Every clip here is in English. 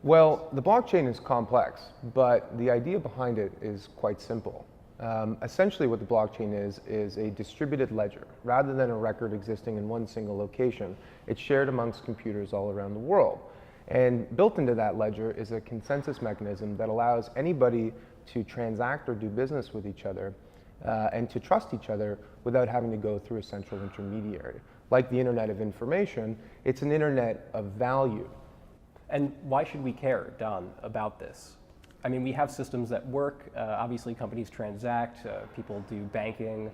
Well, the blockchain is complex, but the idea behind it is quite simple. Essentially what the blockchain is a distributed ledger. Rather than a record existing in one single location, it's shared amongst computers all around the world. And built into that ledger is a consensus mechanism that allows anybody to transact or do business with each other and to trust each other without having to go through a central intermediary. Like the Internet of Information, it's an Internet of value. And why should we care, Don, about this? I mean, we have systems that work. Obviously, companies transact. People do banking.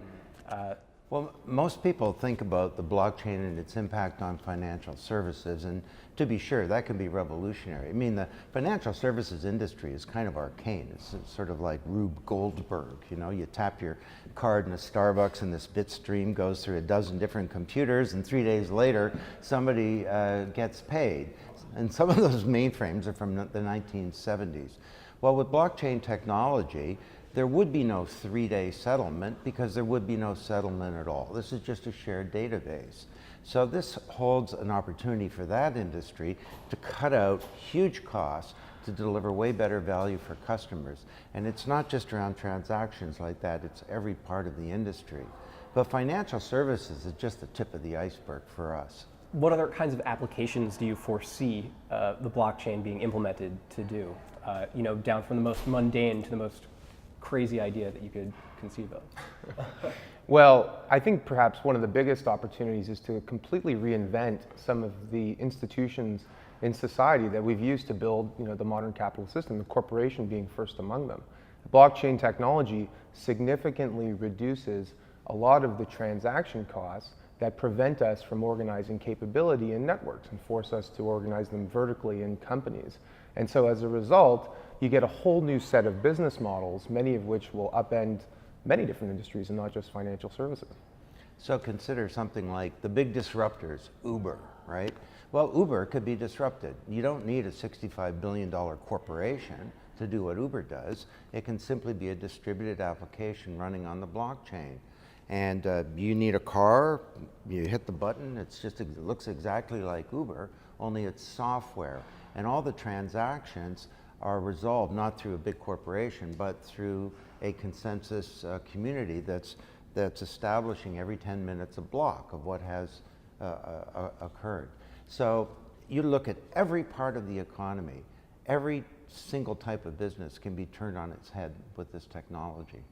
Well, most people think about the blockchain and its impact on financial services, and to be sure, that can be revolutionary. I mean, the financial services industry is kind of arcane. It's sort of like Rube Goldberg. You know, you tap your card in a Starbucks and this bit stream goes through a dozen different computers, and 3 days later, somebody gets paid. And some of those mainframes are from the 1970s. Well, with blockchain technology, there would be no 3-day settlement because there would be no settlement at all. This is just a shared database. So this holds an opportunity for that industry to cut out huge costs to deliver way better value for customers. And it's not just around transactions like that, it's every part of the industry. But financial services is just the tip of the iceberg for us. What other kinds of applications do you foresee the blockchain being implemented to do? Down from the most mundane to the most crazy idea that you could conceive of? Well, I think perhaps one of the biggest opportunities is to completely reinvent some of the institutions in society that we've used to build, the modern capital system, the corporation being first among them. Blockchain technology significantly reduces a lot of the transaction costs that prevent us from organizing capability in networks and force us to organize them vertically in companies. And so as a result, you get a whole new set of business models, many of which will upend many different industries and not just financial services. So consider something like the big disruptors, Uber, right? Well, Uber could be disrupted. You don't need a $65 billion corporation to do what Uber does. It can simply be a distributed application running on the blockchain. And you need a car, you hit the button, it looks exactly like Uber, only it's software. And all the transactions are resolved not through a big corporation, but through a consensus community that's establishing every 10 minutes a block of what has occurred. So you look at every part of the economy, every single type of business can be turned on its head with this technology.